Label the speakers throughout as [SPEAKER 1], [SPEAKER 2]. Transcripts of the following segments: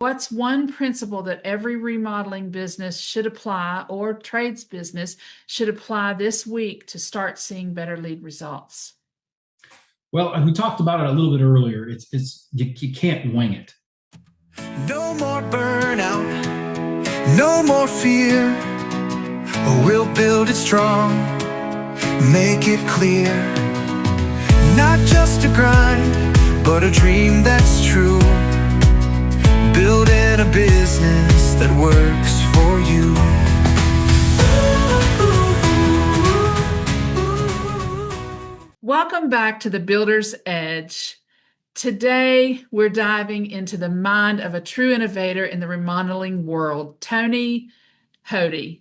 [SPEAKER 1] What's one principle that every remodeling business should apply or trades business should apply this week to start seeing better lead results?
[SPEAKER 2] Well, and we talked about it a little bit earlier. It's you can't wing it.
[SPEAKER 3] No more burnout, no more fear. We'll build it strong, make it clear. Not just a grind, but a dream that's true. Building a business that works for you.
[SPEAKER 1] Welcome back to the Builder's Edge. Today, we're diving into the mind of a true innovator in the remodeling world, Tony Hoty.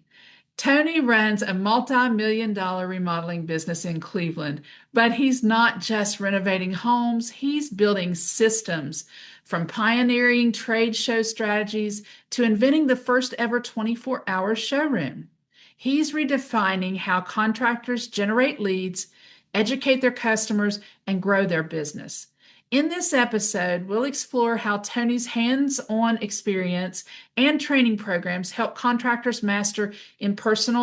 [SPEAKER 1] Tony runs a multi-million-dollar remodeling business in Cleveland, but he's not just renovating homes, he's building systems, from pioneering trade show strategies to inventing the first ever 24-hour showroom. He's redefining how contractors generate leads, educate their customers, and grow their business. In this episode, we'll explore how Tony's hands-on experience and training programs help contractors master in-person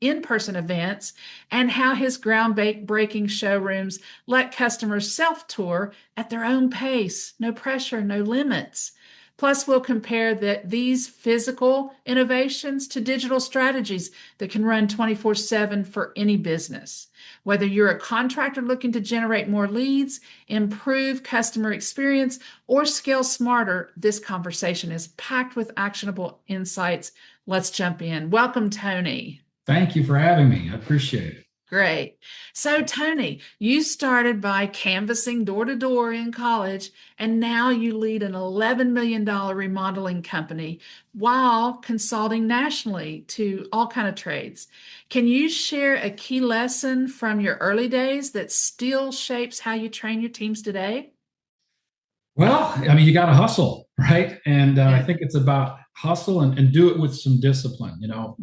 [SPEAKER 1] events, and how his groundbreaking showrooms let customers self-tour at their own pace. No pressure, no limits. Plus, we'll compare these physical innovations to digital strategies that can run 24/7 for any business. Whether you're a contractor looking to generate more leads, improve customer experience, or scale smarter, this conversation is packed with actionable insights. Let's jump in. Welcome, Tony.
[SPEAKER 2] Thank you for having me. I appreciate it.
[SPEAKER 1] Great. So, Tony, you started by canvassing door to door in college, and now you lead an $11 million remodeling company while consulting nationally to all kinds of trades. Can you share a key lesson from your early days that still shapes how you train your teams today?
[SPEAKER 2] Well, I mean, you got to hustle, right? And I think it's about hustle and do it with some discipline. You know,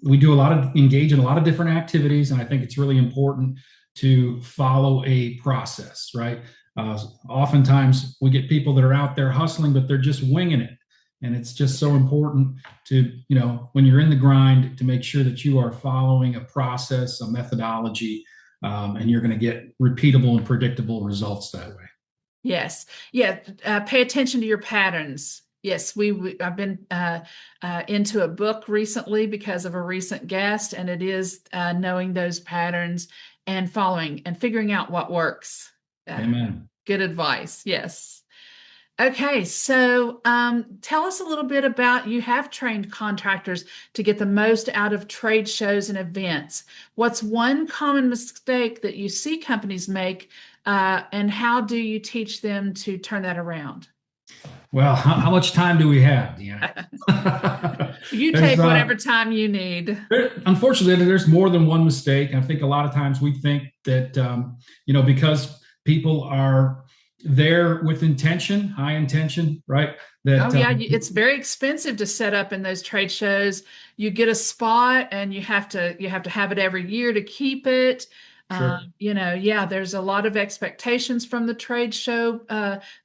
[SPEAKER 2] we do a lot of engage in a lot of different activities, and I think it's really important to follow a process, right? Oftentimes we get people that are out there hustling, but they're just winging it. And it's just so important to, when you're in the grind, to make sure that you are following a process, a methodology, and you're going to get repeatable and predictable results that way.
[SPEAKER 1] Yes. Yeah. Pay attention to your patterns. Yes, I've been into a book recently because of a recent guest, and it is knowing those patterns and following and figuring out what works.
[SPEAKER 2] Amen.
[SPEAKER 1] Good advice. Yes. Okay, so tell us a little bit about, you have trained contractors to get the most out of trade shows and events. What's one common mistake that you see companies make, and how do you teach them to turn that around?
[SPEAKER 2] Well, how much time do we have, Deanna?
[SPEAKER 1] You take whatever time you need.
[SPEAKER 2] Unfortunately, there's more than one mistake. I think a lot of times we think that, because people are there with intention, high intention, right?
[SPEAKER 1] It's very expensive to set up in those trade shows. You get a spot and you have to have it every year to keep it.
[SPEAKER 2] Sure.
[SPEAKER 1] There's a lot of expectations from the trade show,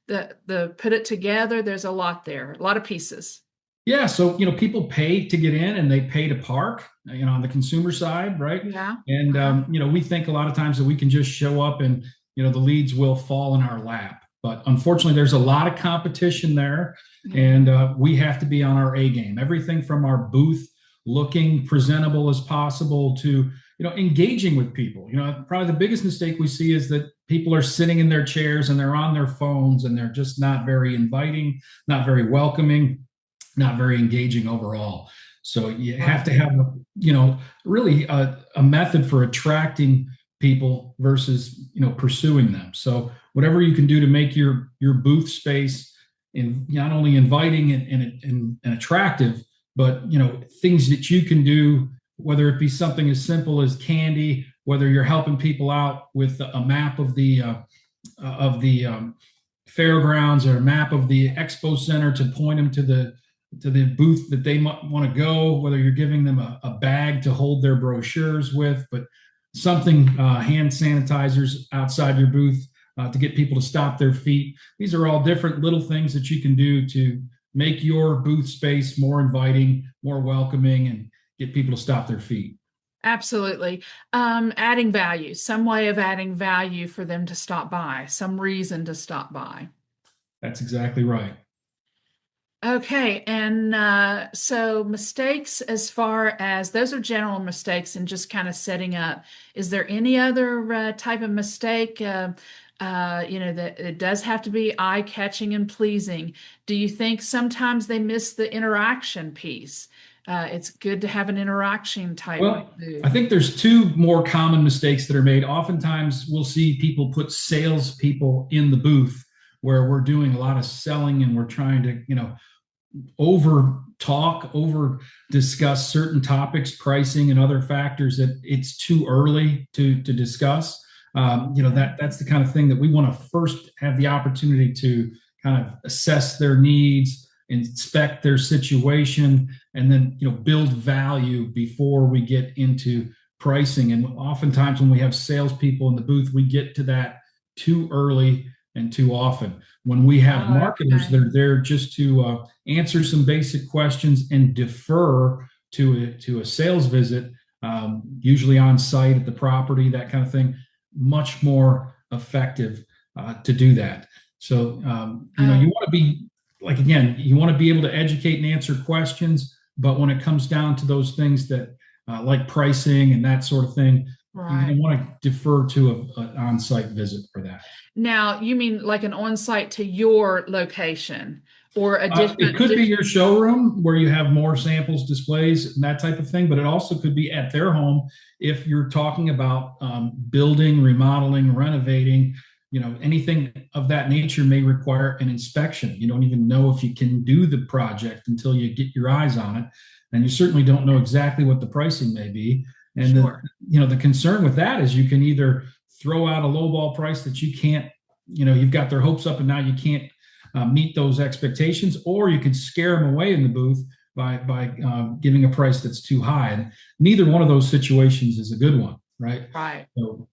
[SPEAKER 1] the put it together. There's a lot there, a lot of pieces.
[SPEAKER 2] Yeah. So, people pay to get in and they pay to park, on the consumer side. Right.
[SPEAKER 1] Yeah.
[SPEAKER 2] And, we think a lot of times that we can just show up and, the leads will fall in our lap. But unfortunately, there's a lot of competition there, and we have to be on our A game. Everything from our booth looking presentable as possible to, engaging with people. Probably the biggest mistake we see is that people are sitting in their chairs and they're on their phones and they're just not very inviting, not very welcoming, not very engaging overall. So you have to have, really a method for attracting people versus, pursuing them. So whatever you can do to make your booth space not only inviting and attractive, but, things that you can do, whether it be something as simple as candy, whether you're helping people out with a map of the fairgrounds or a map of the expo center to point them to the booth that they might want to go, whether you're giving them a bag to hold their brochures with, but something, hand sanitizers outside your booth, to get people to stop their feet. These are all different little things that you can do to make your booth space more inviting, more welcoming, and get people to stop their feet.
[SPEAKER 1] Absolutely. Adding value, some way of adding value for them to stop by, some reason to stop by.
[SPEAKER 2] That's exactly right.
[SPEAKER 1] Okay, and so mistakes, as far as those are general mistakes and just kind of setting up. Is there any other type of mistake? That it does have to be eye-catching and pleasing. Do you think sometimes they miss the interaction piece? It's good to have an interaction type.
[SPEAKER 2] Well, I think there's two more common mistakes that are made. Oftentimes, we'll see people put salespeople in the booth where we're doing a lot of selling and we're trying to, over talk, over discuss certain topics, pricing and other factors that it's too early to discuss. That's the kind of thing that we want to first have the opportunity to kind of assess their needs, inspect their situation, and then build value before we get into pricing. And oftentimes when we have salespeople in the booth, we get to that too early and too often. When we have marketers, they're there just to answer some basic questions and defer to a sales visit, usually on site at the property, that kind of thing. Much more effective to do that. So you want to be you want to be able to educate and answer questions, but when it comes down to those things that like pricing and that sort of thing, right, you want to defer to an on-site visit for that.
[SPEAKER 1] Now, you mean like an on-site to your location, or a different?
[SPEAKER 2] It could be your showroom where you have more samples, displays, and that type of thing, but it also could be at their home if you're talking about building, remodeling, renovating. Anything of that nature may require an inspection. You don't even know if you can do the project until you get your eyes on it, and you certainly don't know exactly what the pricing may be. And sure, the concern with that is you can either throw out a lowball price that you can't, you've got their hopes up and now you can't meet those expectations, or you can scare them away in the booth by giving a price that's too high. And neither one of those situations is a good one, right?
[SPEAKER 1] Right. So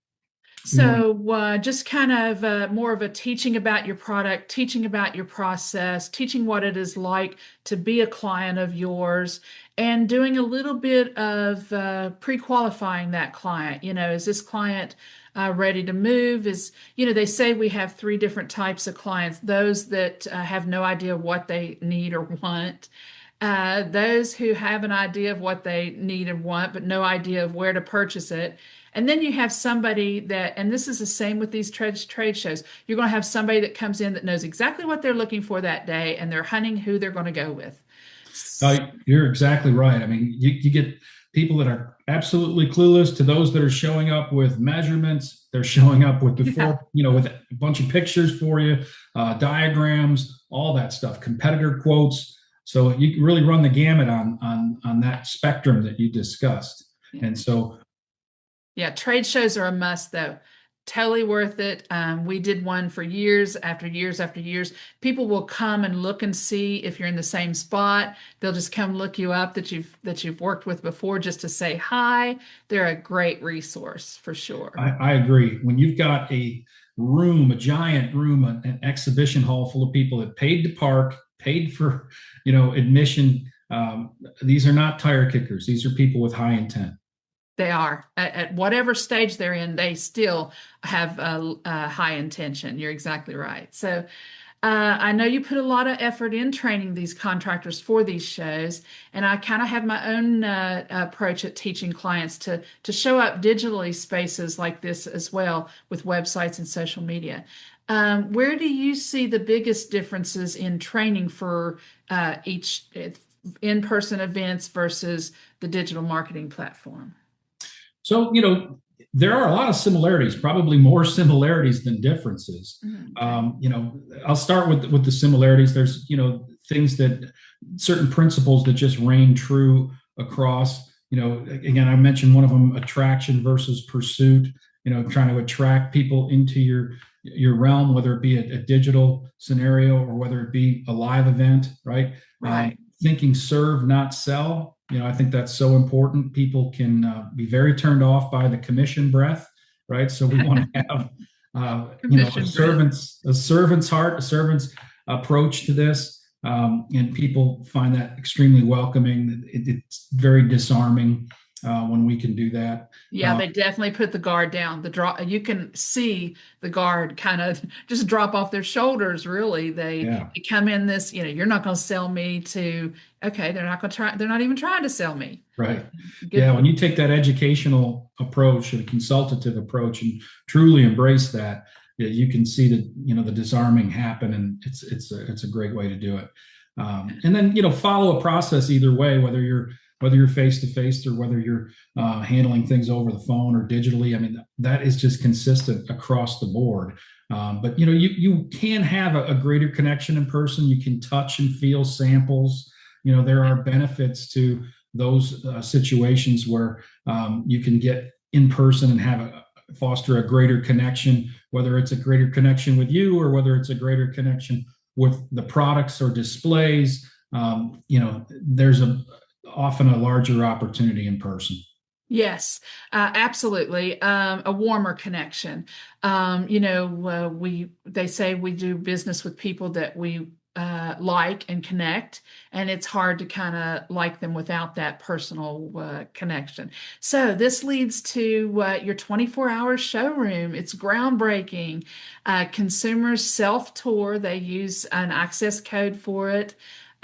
[SPEAKER 1] just kind of more of a teaching about your product, teaching about your process, teaching what it is like to be a client of yours, and doing a little bit of pre-qualifying that client. Is this client ready to move? They say we have three different types of clients: those that have no idea what they need or want, those who have an idea of what they need and want, but no idea of where to purchase it. And then you have somebody that, and this is the same with these trade shows, you're going to have somebody that comes in that knows exactly what they're looking for that day, and they're hunting who they're going to go with.
[SPEAKER 2] You're exactly right. I mean, you get people that are absolutely clueless to those that are showing up with measurements. They're showing up with with a bunch of pictures for you, diagrams, all that stuff, competitor quotes. So you can really run the gamut on that spectrum that you discussed. Yeah. And so,
[SPEAKER 1] yeah, trade shows are a must, though. Totally worth it. We did one for years after years after years. People will come and look and see if you're in the same spot. They'll just come look you up that you've worked with before, just to say hi. They're a great resource for sure.
[SPEAKER 2] I agree. When you've got a giant room, an exhibition hall full of people that paid to park, paid for admission, these are not tire kickers. These are people with high intent.
[SPEAKER 1] They are. At whatever stage they're in, they still have a high intention. You're exactly right. So I know you put a lot of effort in training these contractors for these shows, and I kind of have my own approach at teaching clients to show up digitally spaces like this as well, with websites and social media. Where do you see the biggest differences in training for each in-person events versus the digital marketing platform?
[SPEAKER 2] So, there are a lot of similarities, probably more similarities than differences. Mm-hmm. I'll start with the similarities. There's, things that certain principles that just reign true across, again, I mentioned one of them, attraction versus pursuit, trying to attract people into your realm, whether it be a digital scenario or whether it be a live event, right?
[SPEAKER 1] Right.
[SPEAKER 2] Thinking serve, not sell. I think that's so important. People can be very turned off by the commission breath, right? So we want to have
[SPEAKER 1] Commission bread.
[SPEAKER 2] A servant's heart, a servant's approach to this. And people find that extremely welcoming. It's very disarming when we can do that.
[SPEAKER 1] Yeah, they definitely put the guard down. You can see the guard kind of just drop off their shoulders, really. They come in this, you're not going to sell me to, okay, they're not going to try, they're not even trying to sell me.
[SPEAKER 2] Right.
[SPEAKER 1] Good.
[SPEAKER 2] Yeah, when you take that educational approach or consultative approach and truly embrace that, you can see the disarming happen, and it's a great way to do it. And then follow a process either way, whether you're face to face or whether you're handling things over the phone or digitally. I mean, that is just consistent across the board. But you can have a greater connection in person. You can touch and feel samples. There are benefits to those situations where you can get in person and foster a greater connection, whether it's a greater connection with you or whether it's a greater connection with the products or displays. There's often a larger opportunity in person.
[SPEAKER 1] Yes, absolutely. A warmer connection. They say we do business with people that we like and connect, and it's hard to kind of like them without that personal connection. So this leads to your 24-hour showroom. It's groundbreaking. Consumers self-tour. They use an access code for it.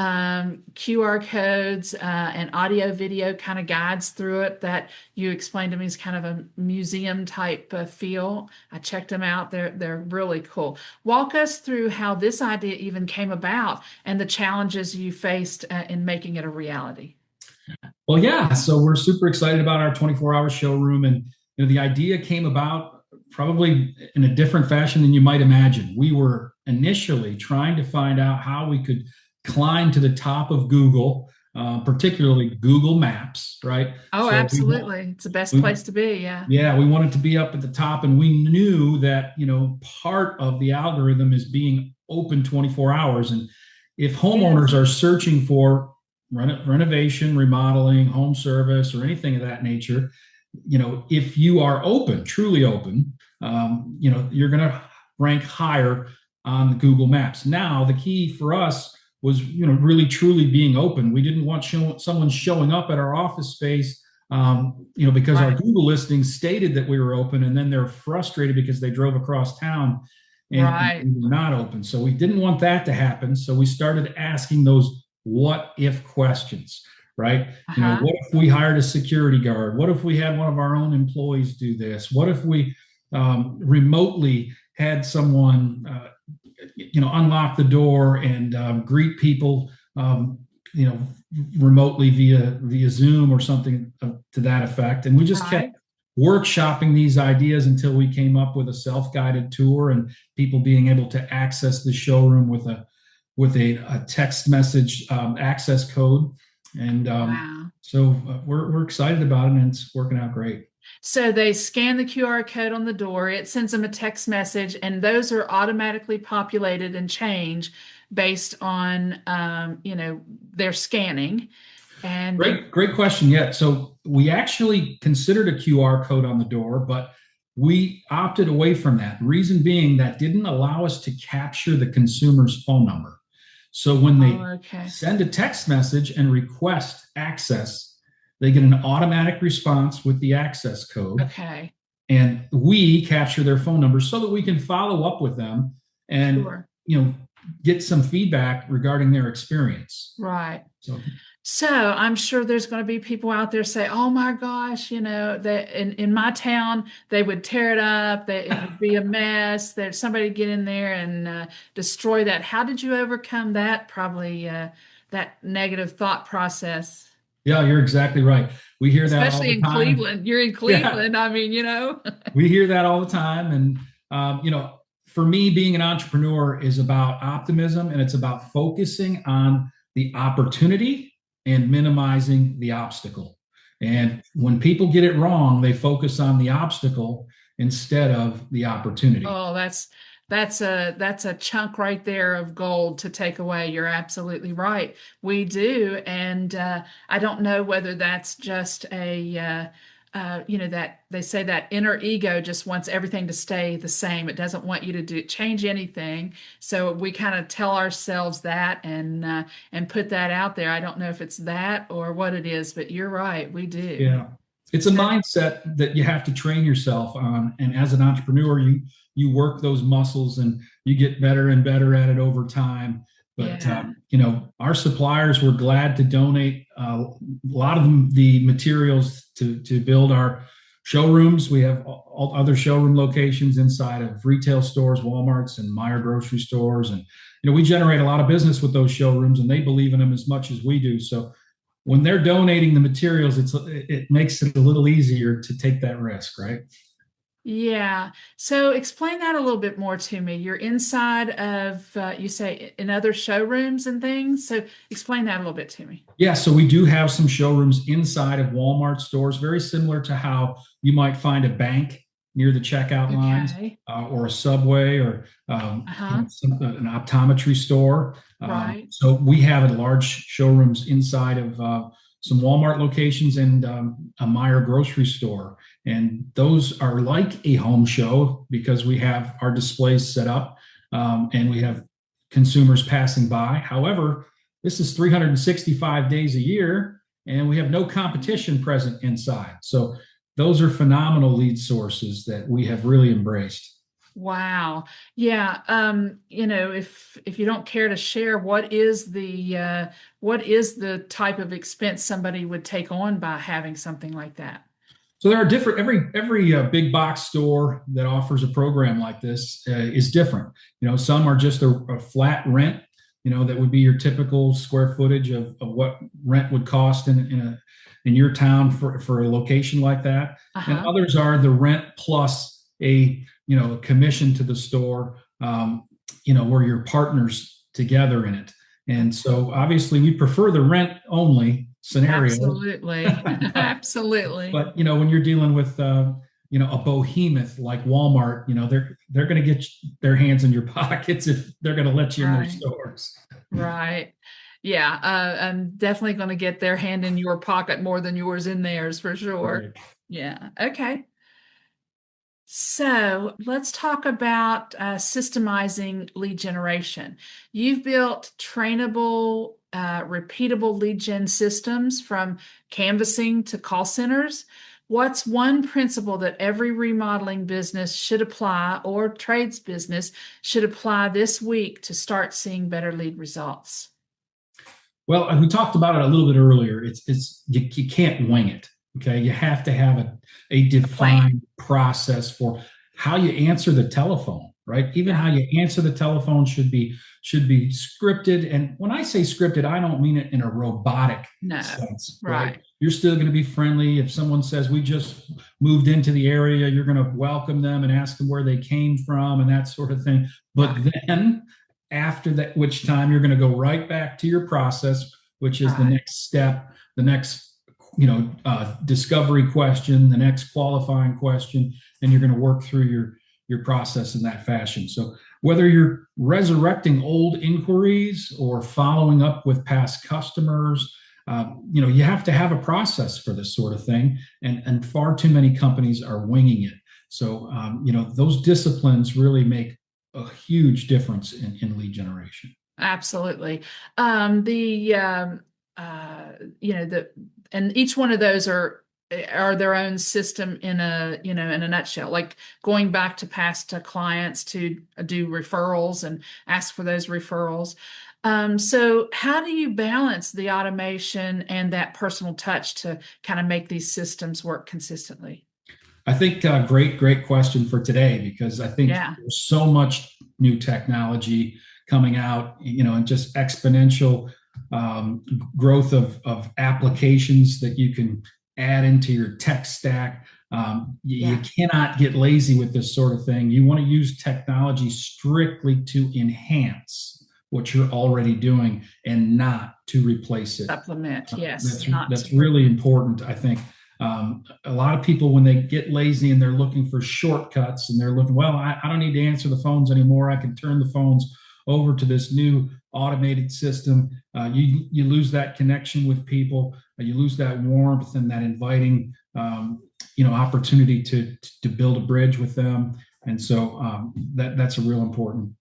[SPEAKER 1] QR codes and audio video kind of guides through it that you explained to me is kind of a museum type feel. I checked them out. They're really cool. Walk us through how this idea even came about and the challenges you faced in making it a reality.
[SPEAKER 2] Well, yeah. So we're super excited about our 24-hour showroom, and the idea came about probably in a different fashion than you might imagine. We were initially trying to find out how we could climb to the top of Google, particularly Google Maps, right?
[SPEAKER 1] Oh, so absolutely. It's the best place to be. Yeah.
[SPEAKER 2] Yeah. We wanted to be up at the top, and we knew that, part of the algorithm is being open 24 hours. And if homeowners are searching for renovation, remodeling, home service, or anything of that nature, if you are open, truly open, you're going to rank higher on the Google Maps. Now, the key for us was really truly being open. We didn't want someone showing up at our office space because our Google listings stated that we were open, and then they're frustrated because they drove across town and we were not open. So we didn't want that to happen. So we started asking those what if questions, right? What if we hired a security guard? What if we had one of our own employees do this? What if we remotely had someone unlock the door and greet people, remotely via Zoom or something to that effect. And we just kept workshopping these ideas until we came up with a self-guided tour and people being able to access the showroom with a text message access code. And so we're excited about it, and it's working out great.
[SPEAKER 1] So they scan the QR code on the door, it sends them a text message, and those are automatically populated and changed based on, their scanning. And
[SPEAKER 2] great question. Yeah. So we actually considered a QR code on the door, but we opted away from that. Reason being that didn't allow us to capture the consumer's phone number. So when they send a text message and request access, they get an automatic response with the access code.
[SPEAKER 1] Okay.
[SPEAKER 2] And we capture their phone number so that we can follow up with them and, get some feedback regarding their experience.
[SPEAKER 1] Right. So I'm sure there's going to be people out there say, oh my gosh, that in my town, they would tear it up. It would be a mess. There's somebody get in there and destroy that. How did you overcome that? Probably that negative thought process.
[SPEAKER 2] Yeah, you're exactly right. We hear that
[SPEAKER 1] especially in Cleveland. You're in Cleveland. Yeah. I mean,
[SPEAKER 2] we hear that all the time. And, for me, being an entrepreneur is about optimism, and it's about focusing on the opportunity and minimizing the obstacle. And when people get it wrong, they focus on the obstacle instead of the opportunity.
[SPEAKER 1] Oh, that's a chunk right there of gold to take away. You're absolutely right. We do. And I don't know whether that's just a that they say that inner ego just wants everything to stay the same. It doesn't want you to change anything. So we kind of tell ourselves that and put that out there. I don't know if it's that or what it is, but you're right, we do.
[SPEAKER 2] Yeah. It's a mindset that you have to train yourself on. And as an entrepreneur, you work those muscles and you get better and better at it over time. But our suppliers were glad to donate a lot of them, the materials to build our showrooms. We have all other showroom locations inside of retail stores, Walmarts and Meijer grocery stores. And, we generate a lot of business with those showrooms, and they believe in them as much as we do. So when they're donating the materials, it makes it a little easier to take that risk, right?
[SPEAKER 1] Yeah. So explain that a little bit more to me. You're inside of, you say, in other showrooms and things. So explain that a little bit to me.
[SPEAKER 2] Yeah. So we do have some showrooms inside of Walmart stores, very similar to how you might find a bank near the checkout lines, or a Subway, or an optometry store.
[SPEAKER 1] Right.
[SPEAKER 2] So we have large showrooms inside of some Walmart locations and a Meijer grocery store. And those are like a home show because we have our displays set up and we have consumers passing by. However, this is 365 days a year and we have no competition present inside. So those are phenomenal lead sources that we have really embraced.
[SPEAKER 1] Wow. Yeah. If you don't care to share, what is the type of expense somebody would take on by having something like that?
[SPEAKER 2] So there are different, every big box store that offers a program like this is different. Some are just a flat rent, that would be your typical square footage of what rent would cost in your town for a location like that. And others are the rent plus a commission to the store, where you're partners together in it. And so obviously we prefer the rent only scenario.
[SPEAKER 1] Absolutely. Absolutely.
[SPEAKER 2] But, when you're dealing with, a behemoth like Walmart, they're going to get their hands in your pockets if they're going to let you in their stores.
[SPEAKER 1] Right. Yeah. I'm definitely going to get their hand in your pocket more than yours in theirs for sure. Right. Yeah. Okay. So let's talk about systemizing lead generation. You've built trainable, repeatable lead gen systems from canvassing to call centers. What's one principle that every remodeling business should apply, or trades business should apply this week to start seeing better lead results?
[SPEAKER 2] Well, we talked about it a little bit earlier. You can't wing it. Okay, you have to have a defined process for how you answer the telephone, right? Even how you answer the telephone should be scripted. And when I say scripted, I don't mean it in a robotic sense, right? You're still going to be friendly. If someone says we just moved into the area, you're going to welcome them and ask them where they came from and that sort of thing. But then after that, which time you're going to go right back to your process, which is the next step, the next discovery question, the next qualifying question, and you're going to work through your process in that fashion. So whether you're resurrecting old inquiries or following up with past customers, you have to have a process for this sort of thing. And far too many companies are winging it. So, those disciplines really make a huge difference in lead generation.
[SPEAKER 1] Absolutely. And each one of those are their own system in a nutshell, like going back to past clients to do referrals and ask for those referrals. So how do you balance the automation and that personal touch to kind of make these systems work consistently?
[SPEAKER 2] I think great question for today, because I think there's so much new technology coming out, and just exponential growth of applications that you can add into your tech stack. You cannot get lazy with this sort of thing. You want to use technology strictly to enhance what you're already doing and not to replace it.
[SPEAKER 1] Supplement, yes.
[SPEAKER 2] That's really important, I think. A lot of people, when they get lazy and they're looking for shortcuts and they're looking, I don't need to answer the phones anymore. I can turn the phones over to this new automated system. You lose that connection with people. You lose that warmth and that inviting opportunity to build a bridge with them. And so that's a real important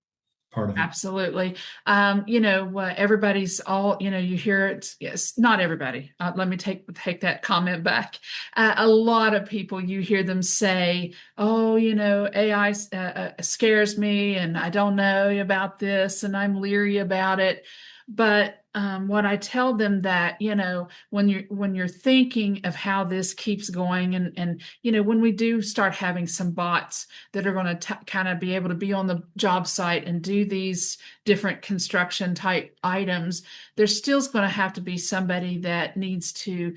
[SPEAKER 2] part of it.
[SPEAKER 1] Absolutely. Everybody's all, you hear it. Yes, not everybody. Let me take that comment back. A lot of people, you hear them say, oh, AI scares me and I don't know about this and I'm leery about it. But what I tell them that, when you're thinking of how this keeps going and when we do start having some bots that are going to kind of be able to be on the job site and do these different construction type items, there's still going to have to be somebody that needs to,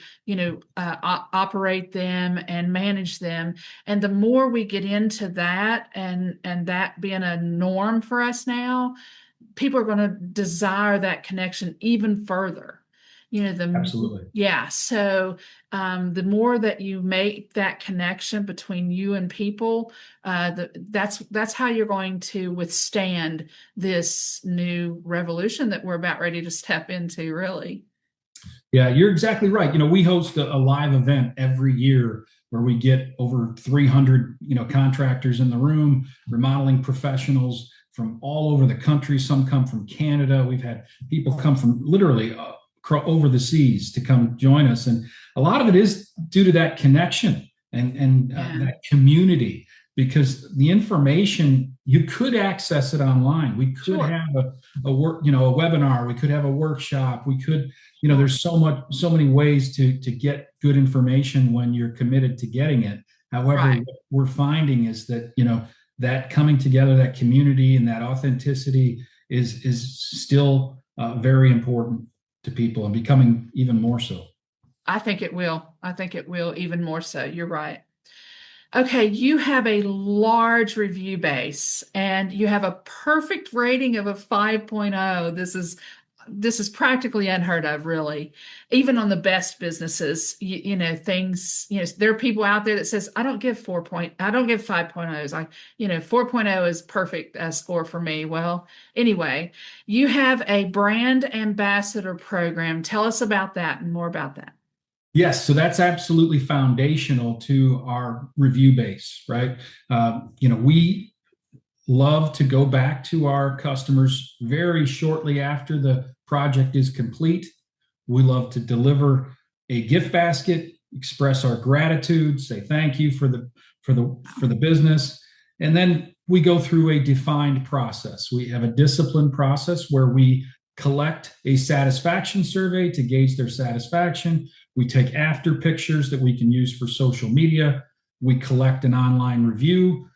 [SPEAKER 1] operate them and manage them. And the more we get into that and that being a norm for us now, people are going to desire that connection even further.
[SPEAKER 2] Absolutely.
[SPEAKER 1] Yeah. So the more that you make that connection between you and people, that's how you're going to withstand this new revolution that we're about ready to step into, really.
[SPEAKER 2] Yeah, you're exactly right. We host a live event every year where we get over 300, contractors in the room, remodeling professionals from all over the country. Some come from Canada. We've had people come from literally over the seas to come join us. And a lot of it is due to that connection and that community, because the information, you could access it online. We could have a webinar. We could have a workshop. We could, there's so many ways to get good information when you're committed to getting it. However, what we're finding is that, that coming together, that community and that authenticity is still very important to people and becoming even more so.
[SPEAKER 1] I think it will even more so. You're right. Okay, you have a large review base and you have a perfect rating of a 5.0. This is practically unheard of, really. Even on the best businesses, there are people out there that says, I don't give 5.0s. 4.0 is perfect score for me. Well, anyway, you have a brand ambassador program. Tell us about that and more about that.
[SPEAKER 2] Yes, so that's absolutely foundational to our review base, right? We love to go back to our customers very shortly after the project is complete. We love to deliver a gift basket, express our gratitude, say thank you for the business, and then we go through a defined process. We have a disciplined process where we collect a satisfaction survey to gauge their satisfaction. We take after pictures that we can use for social media. We collect an online review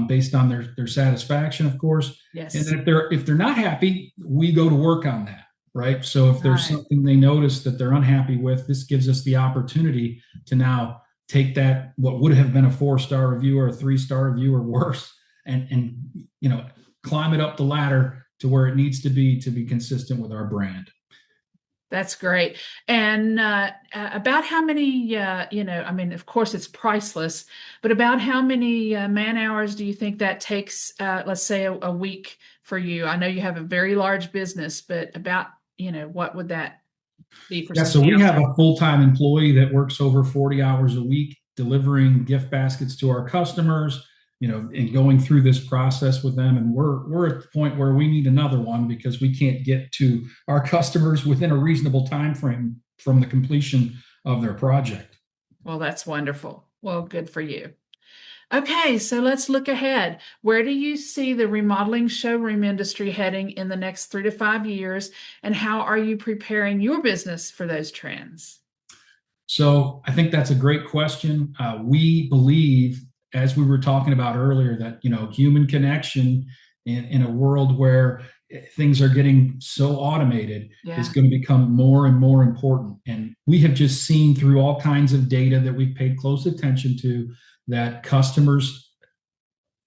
[SPEAKER 2] based on their satisfaction, of course.
[SPEAKER 1] Yes.
[SPEAKER 2] And then if they're not happy, we go to work on that, right? So if there's something they notice that they're unhappy with, this gives us the opportunity to now take that, what would have been a 4-star review or a 3-star review or worse, and climb it up the ladder to where it needs to be consistent with our brand.
[SPEAKER 1] That's great. And about how many, of course it's priceless, but about how many man hours do you think that takes, let's say a week for you? I know you have a very large business, but about, what would that be for?
[SPEAKER 2] Yeah, so we have a full-time employee that works over 40 hours a week delivering gift baskets to our customers, and going through this process with them. And we're at the point where we need another one because we can't get to our customers within a reasonable time frame from the completion of their project.
[SPEAKER 1] Well, that's wonderful. Well, good for you. Okay, so let's look ahead. Where do you see the remodeling showroom industry heading in the next 3 to 5 years? And how are you preparing your business for those trends?
[SPEAKER 2] So I think that's a great question. We believe, as we were talking about earlier, that human connection in a world where things are getting so automated is going to become more and more important. And we have just seen through all kinds of data that we've paid close attention to that customers,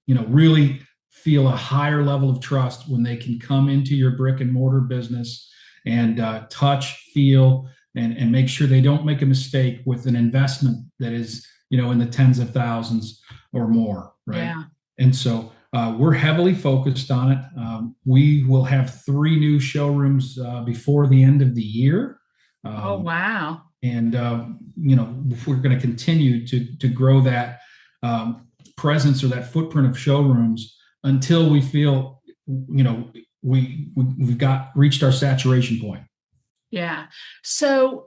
[SPEAKER 2] really feel a higher level of trust when they can come into your brick and mortar business and touch, feel, and make sure they don't make a mistake with an investment that is, in the tens of thousands or more, right?
[SPEAKER 1] Yeah.
[SPEAKER 2] And so we're heavily focused on it. We will have 3 new showrooms before the end of the year.
[SPEAKER 1] Oh, wow.
[SPEAKER 2] And if we're going to continue to grow that presence or that footprint of showrooms until we feel, we've reached our saturation point.
[SPEAKER 1] Yeah. So,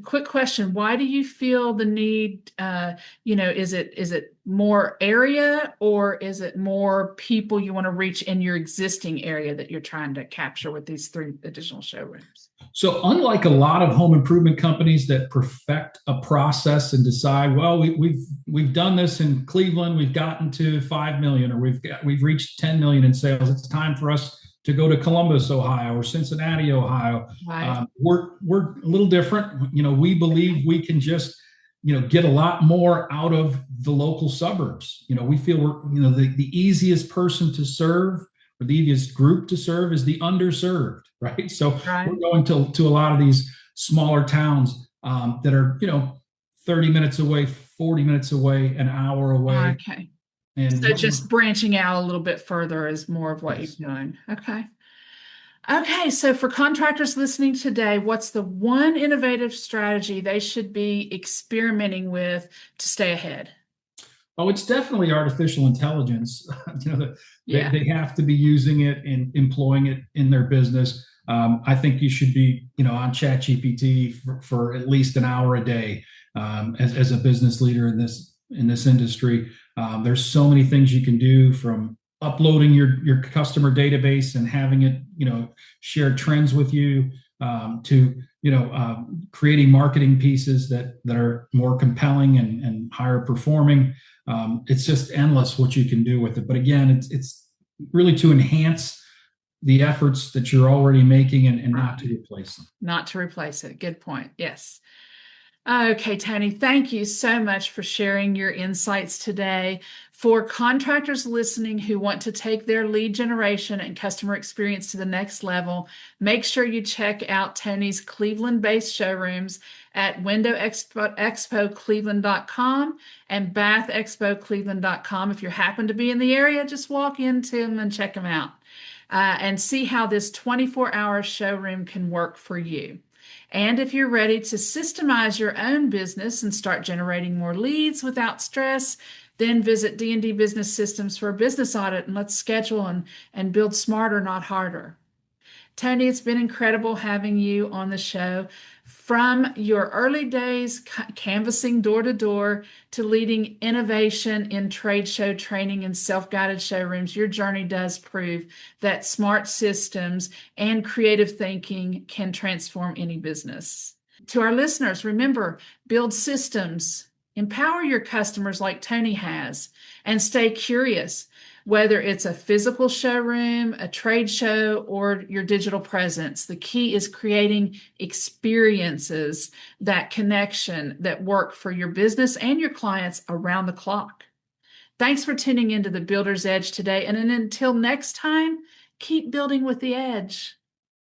[SPEAKER 1] quick question: why do you feel the need? Is it more area, or is it more people you want to reach in your existing area that you're trying to capture with these 3 additional showrooms?
[SPEAKER 2] So, unlike a lot of home improvement companies that perfect a process and decide, well, we've done this in Cleveland, we've gotten to 5 million, or we've reached 10 million in sales. It's time for us to go to Columbus, Ohio, or Cincinnati, Ohio.
[SPEAKER 1] Right.
[SPEAKER 2] We're a little different. We believe we can just get a lot more out of the local suburbs. We feel we're the easiest person to serve, or the easiest group to serve, is the underserved, right? So
[SPEAKER 1] Right.
[SPEAKER 2] we're going to a lot of these smaller towns that are 30 minutes away, 40 minutes away, an hour away.
[SPEAKER 1] Okay.
[SPEAKER 2] And
[SPEAKER 1] So just branching out a little bit further is more of what
[SPEAKER 2] yes.
[SPEAKER 1] you're doing. Okay. Okay. So for contractors listening today, what's the one innovative strategy they should be experimenting with to stay ahead?
[SPEAKER 2] Oh, it's definitely artificial intelligence.
[SPEAKER 1] Yeah.
[SPEAKER 2] They have to be using it and employing it in their business. I think you should be, on ChatGPT for at least an hour a day as a business leader in this industry. There's so many things you can do, from uploading your customer database and having it, share trends with you, to creating marketing pieces that are more compelling and higher performing. It's just endless what you can do with it. But again, it's really to enhance the efforts that you're already making, and not to replace them.
[SPEAKER 1] Not to replace it. Good point. Yes. Okay, Tony, thank you so much for sharing your insights today. For contractors listening who want to take their lead generation and customer experience to the next level, make sure you check out Tony's Cleveland-based showrooms at windowexpocleveland.com and bathexpocleveland.com. If you happen to be in the area, just walk into them and check them out, and see how this 24-hour showroom can work for you. And if you're ready to systemize your own business and start generating more leads without stress, then visit D&D Business Systems for a business audit, and let's schedule and build smarter, not harder. Tony, it's been incredible having you on the show. From your early days canvassing door to door to leading innovation in trade show training and self-guided showrooms, your journey does prove that smart systems and creative thinking can transform any business. To our listeners, remember, build systems, empower your customers like Tony has, and stay curious. Whether it's a physical showroom, a trade show, or your digital presence, the key is creating experiences, that connection that work for your business and your clients around the clock. Thanks for tuning into the Builder's Edge today. And until next time, keep building with the edge.